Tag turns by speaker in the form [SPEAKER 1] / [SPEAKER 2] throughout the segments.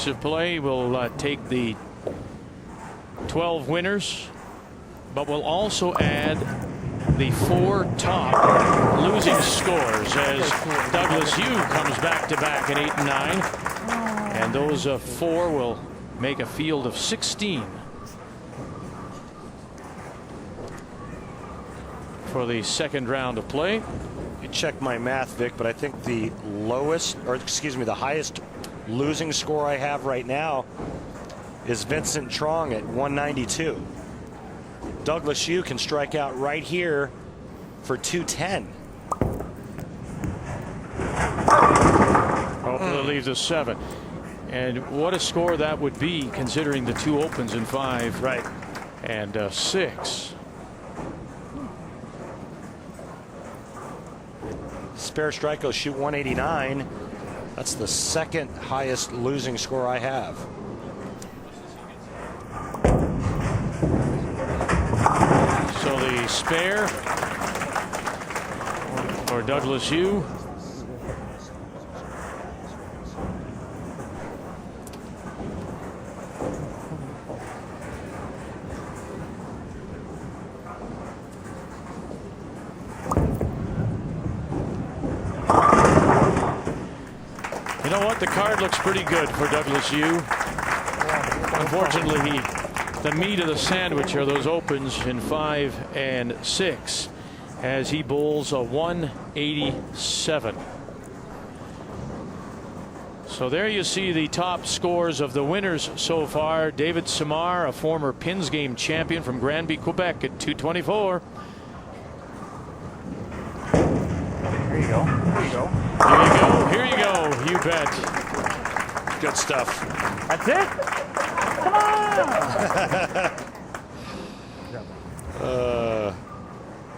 [SPEAKER 1] of play. We'll take the 12 winners, but we'll also add the 4 top losing scores as Douglas Hugh comes back-to-back at 8 and 9. And those 4 will make a field of 16 for the second round of play.
[SPEAKER 2] You check my math, Vic, but I think the highest losing score I have right now is Vincent Trong at 192. Douglas Hugh can strike out right here for 210.
[SPEAKER 1] Hopefully leaves a 7. And what a score that would be considering the 2 opens in 5
[SPEAKER 2] right
[SPEAKER 1] and 6.
[SPEAKER 2] Spare strike will shoot 189. That's the second highest losing score I have.
[SPEAKER 1] So the spare for Douglas Hugh. You know what? The card looks pretty good for Douglas Hugh. Unfortunately, the meat of the sandwich are those opens in 5 and 6 as he bowls a 187. So there you see the top scores of the winners so far. David Samar, a former Pins Game champion from Granby, Quebec at 224.
[SPEAKER 3] Here you go. Here you go.
[SPEAKER 1] Here you go. Here you go. You bet.
[SPEAKER 2] Good stuff.
[SPEAKER 3] That's it? Come on!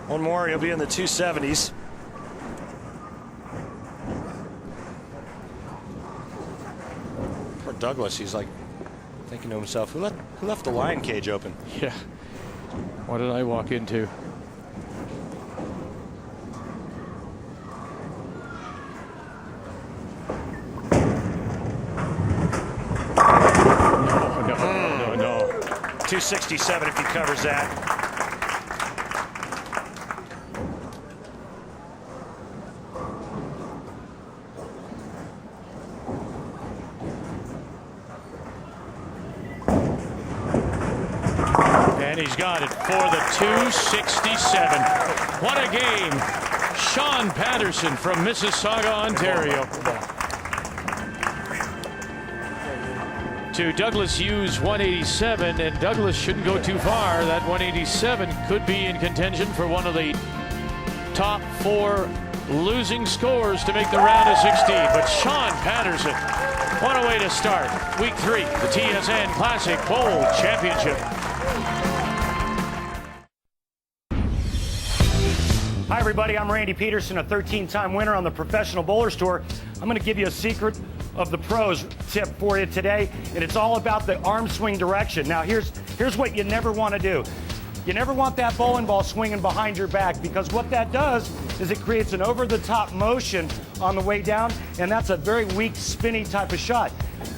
[SPEAKER 2] One more, he'll be in the 270s. Poor Douglas, he's like thinking to himself, who left the lion cage open?
[SPEAKER 1] Yeah. What did I walk into? No.
[SPEAKER 2] 267 if he covers that.
[SPEAKER 1] And he's got it for the 267. What a game. Sean Patterson from Mississauga, Ontario. To Douglas Hughes 187, and Douglas shouldn't go too far. That 187 could be in contention for one of the top 4 losing scores to make the round of 16. But Sean Patterson, what a way to start week 3, the TSN Classic Bowl Championship.
[SPEAKER 3] Hi, everybody. I'm Randy Peterson, a 13-time winner on the Professional Bowlers Tour. I'm going to give you a secret of the pros tip for you today, and it's all about the arm swing direction. Now, here's what you never want to do. You never want that bowling ball swinging behind your back, because what that does is it creates an over-the-top motion on the way down, and that's a very weak, spinny type of shot.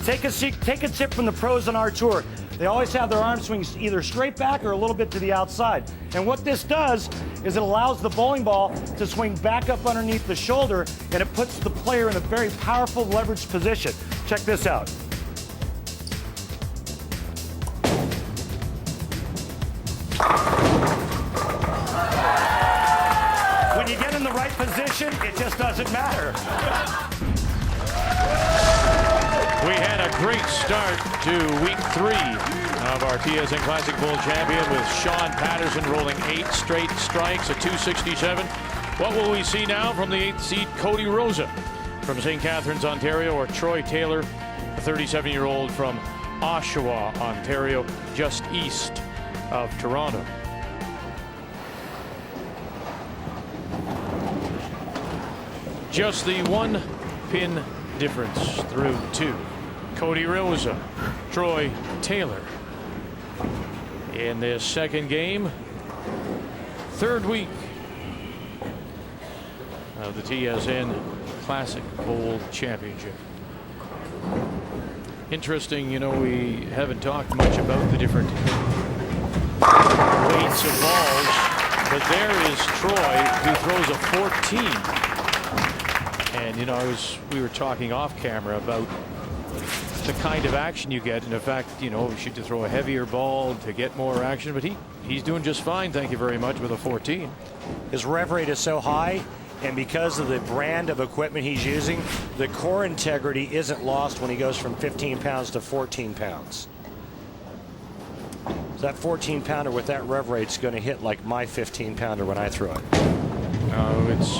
[SPEAKER 3] Take a tip from the pros on our tour. They always have their arm swings either straight back or a little bit to the outside. And what this does is it allows the bowling ball to swing back up underneath the shoulder, and it puts the player in a very powerful leveraged position. Check this out. When you get in the right position, it just doesn't matter.
[SPEAKER 1] We had a great start to week 3 of our TSN Classic Bowl champion with Sean Patterson rolling 8 straight strikes at 267. What will we see now from the 8th seed Cody Rosa from St. Catharines, Ontario, or Troy Taylor, a 37-year-old from Oshawa, Ontario, just east of Toronto. Just the 1 pin difference through 2. Cody Rosa, Troy Taylor. In this second game, 3rd week of the TSN Classic Bowl Championship. Interesting, you know, we haven't talked much about the different weights of balls, but there is Troy, who throws a 14. And, you know, we were talking off camera about the kind of action you get, and the fact, you know, we should throw a heavier ball to get more action, but he's doing just fine, thank you very much, with a 14.
[SPEAKER 2] His rev rate is so high, and because of the brand of equipment he's using, the core integrity isn't lost when he goes from 15 pounds to 14 pounds. So that 14-pounder with that rev rate is going to hit like my 15-pounder when I throw it.
[SPEAKER 1] No, it's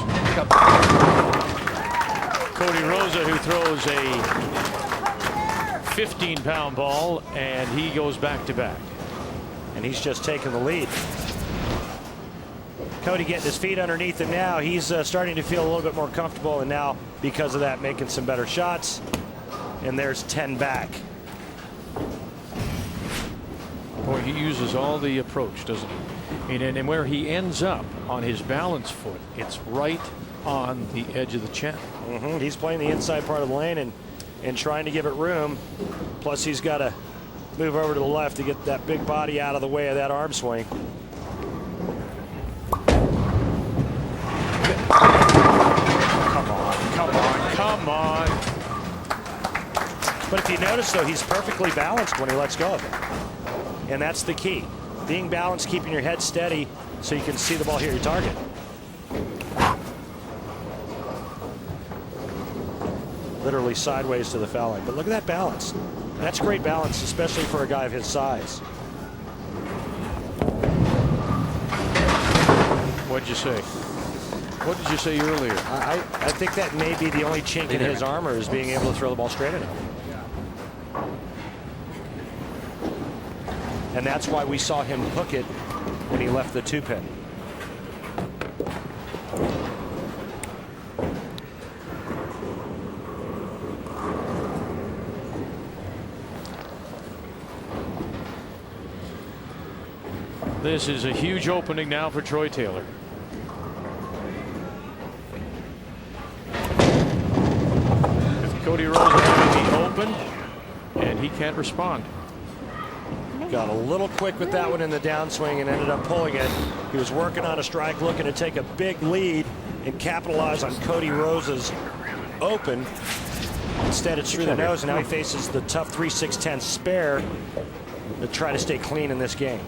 [SPEAKER 1] Cody Rosa who throws a 15-pound ball, and he goes back-to-back.
[SPEAKER 2] And he's just taking the lead. Cody getting his feet underneath him now. He's starting to feel a little bit more comfortable, and now, because of that, making some better shots. And there's 10 back.
[SPEAKER 1] Boy, he uses all the approach, doesn't he? I mean, and where he ends up on his balance foot, it's right on the edge of the channel.
[SPEAKER 2] He's playing the inside part of the lane and trying to give it room. Plus, he's got to move over to the left to get that big body out of the way of that arm swing. Come on, come on, come on. But if you notice, though, he's perfectly balanced when he lets go of it. And that's the key. Being balanced, keeping your head steady so you can see the ball hit your target. Literally sideways to the foul line. But look at that balance. That's great balance, especially for a guy of his size.
[SPEAKER 1] What'd you say? What did you say earlier?
[SPEAKER 2] I think that may be the only chink in his armor is being able to throw the ball straight enough. And that's why we saw him hook it when he left the 2-pin.
[SPEAKER 1] This is a huge opening now for Troy Taylor. If Cody Rosa can be open, and he can't respond.
[SPEAKER 2] Got a little quick with that one in the downswing and ended up pulling it. He was working on a strike, looking to take a big lead and capitalize on Cody Rosa's open. Instead, it's through the nose, and now he faces the tough 3-6-10 spare to try to stay clean in this game.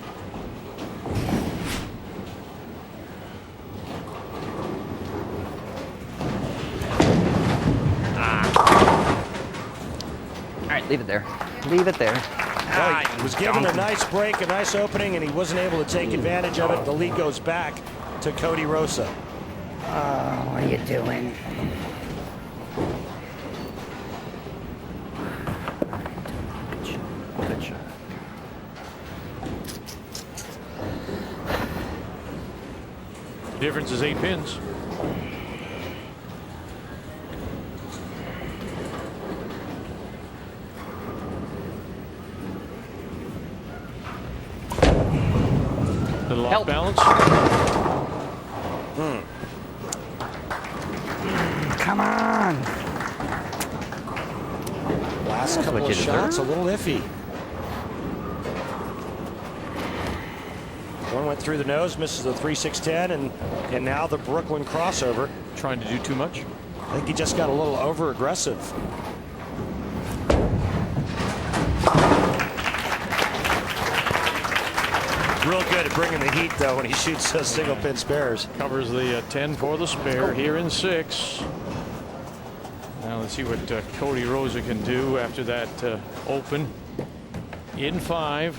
[SPEAKER 4] All right, leave it there. Leave it there.
[SPEAKER 2] Well, he was given a nice break, a nice opening, and he wasn't able to take advantage of it. The lead goes back to Cody Rosa.
[SPEAKER 4] Oh, what are you doing? Good shot.
[SPEAKER 1] The difference is 8 pins. Little off balance.
[SPEAKER 4] Come on.
[SPEAKER 2] Last couple of shots, a little iffy. One went through the nose, misses the 3-6-10, and now the Brooklyn crossover.
[SPEAKER 1] Trying to do too much.
[SPEAKER 2] I think he just got a little over-aggressive. Real good at bringing the heat, though, when he shoots those single-pin spares.
[SPEAKER 1] Covers the 10 for the spare here in 6. Now let's see what Cody Rosa can do after that open in 5.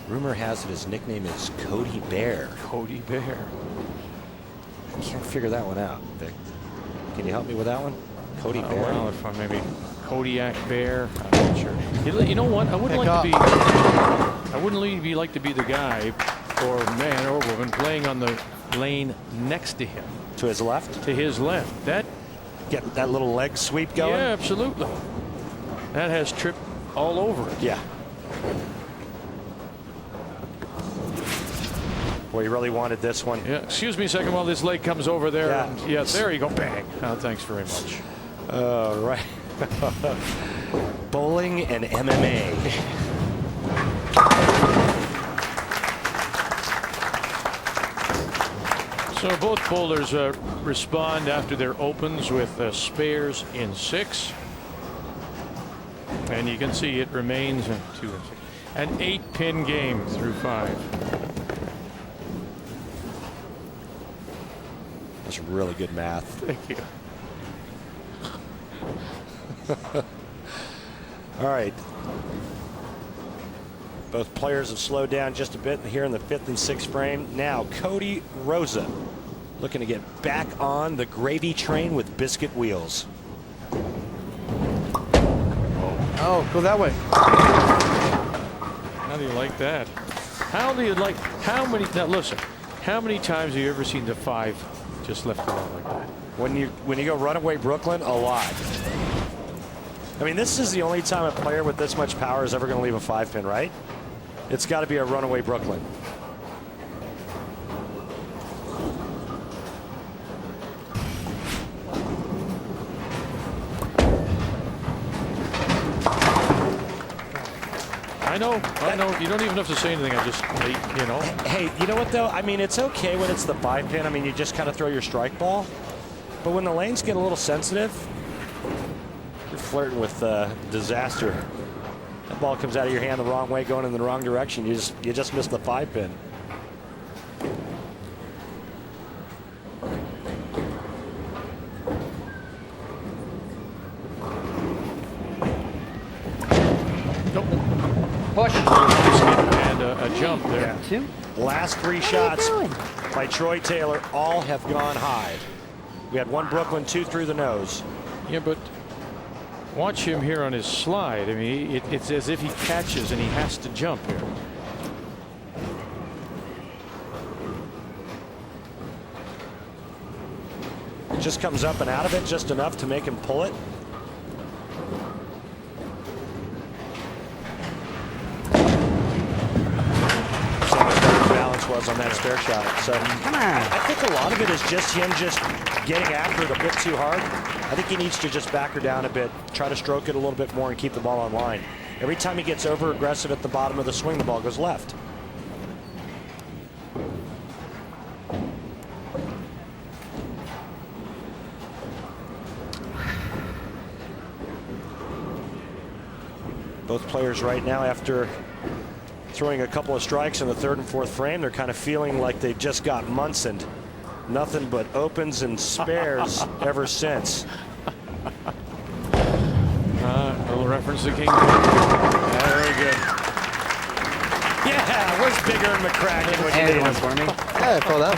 [SPEAKER 2] Rumor has it his nickname is Cody Bear.
[SPEAKER 1] Cody Bear.
[SPEAKER 2] I can't figure that one out, Vic. Can you help me with that one? Cody Bear?
[SPEAKER 1] Well, if maybe Kodiak Bear. I'm not sure. You know what? I wouldn't like to be. I wouldn't really like to be the guy, or man or woman, playing on the lane next to him.
[SPEAKER 2] To his left?
[SPEAKER 1] To his left. That.
[SPEAKER 2] Get that little leg sweep going?
[SPEAKER 1] Yeah, absolutely. That has trip all over it.
[SPEAKER 2] Yeah. Boy, you really wanted this one.
[SPEAKER 1] Yeah. Excuse me a second while this leg comes over there.
[SPEAKER 2] Yeah.
[SPEAKER 1] And, yeah, there you go. Bang. Oh, thanks very much.
[SPEAKER 2] Right. Bowling and MMA.
[SPEAKER 1] So both bowlers respond after their opens with spares in 6. And you can see it remains an 8-pin game through 5.
[SPEAKER 2] That's really good math.
[SPEAKER 1] Thank you.
[SPEAKER 2] All right. Both players have slowed down just a bit here in the 5th and 6th frame. Now Cody Rosa looking to get back on the gravy train with biscuit wheels.
[SPEAKER 5] Oh, go that way.
[SPEAKER 1] How do you like that? How many, now listen, how many times have you ever seen the 5 just left alone like that?
[SPEAKER 2] When you go runaway Brooklyn, a lot. I mean, this is the only time a player with this much power is ever going to leave a 5-pin, right? It's got to be a runaway Brooklyn.
[SPEAKER 1] I know. You don't even have to say anything. I just, you know.
[SPEAKER 2] Hey, you know what, though? I mean, it's okay when it's the 5-pin. I mean, you just kind of throw your strike ball. But when the lanes get a little sensitive, you're flirting with disaster. That ball comes out of your hand the wrong way, going in the wrong direction. You just missed the 5-pin.
[SPEAKER 4] Push.
[SPEAKER 1] And a jump there.
[SPEAKER 4] 2.
[SPEAKER 2] Last 3 shots by Troy Taylor all have gone high. We had one Brooklyn, 2 through the nose.
[SPEAKER 1] Yeah, but watch him here on his slide. I mean, it's as if he catches and he has to jump here.
[SPEAKER 2] It just comes up and out of it just enough to make him pull it. So much better his balance was on that spare shot. So
[SPEAKER 4] Come on.
[SPEAKER 2] I think a lot of it is just him just getting after it a bit too hard. I think he needs to just back her down a bit, try to stroke it a little bit more and keep the ball on line. Every time he gets over aggressive at the bottom of the swing, the ball goes left. Both players right now, after throwing a couple of strikes in the 3rd and 4th frame, they're kind of feeling like they just got Munson. Nothing but opens and spares ever since.
[SPEAKER 1] A little reference to King. Very good.
[SPEAKER 2] Yeah, it was bigger than McCracken when you
[SPEAKER 4] And
[SPEAKER 2] made
[SPEAKER 4] one
[SPEAKER 2] it.
[SPEAKER 4] for me.
[SPEAKER 5] Yeah, throw that.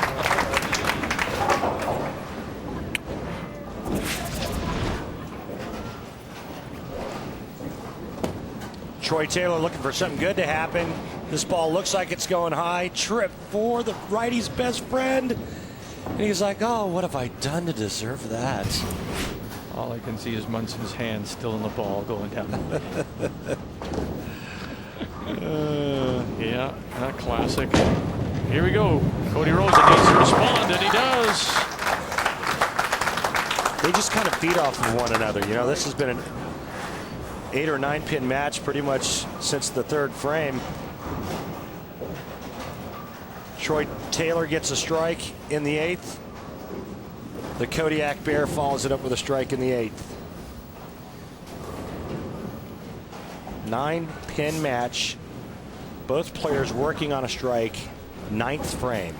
[SPEAKER 2] Troy Taylor looking for something good to happen. This ball looks like it's going high. Trip for the righty's best friend. And he's like, oh, what have I done to deserve that?
[SPEAKER 1] All I can see is Munson's hand still in the ball going down. Yeah, classic. Here we go. Cody Rosa needs to respond, and he does.
[SPEAKER 2] They just kind of feed off of one another. You know, this has been an 8 or 9-pin match pretty much since the 3rd frame. Troy Taylor gets a strike in the 8th. The Kodiak Bear follows it up with a strike in the 8th. 9-pin match. Both players working on a strike. 9th frame.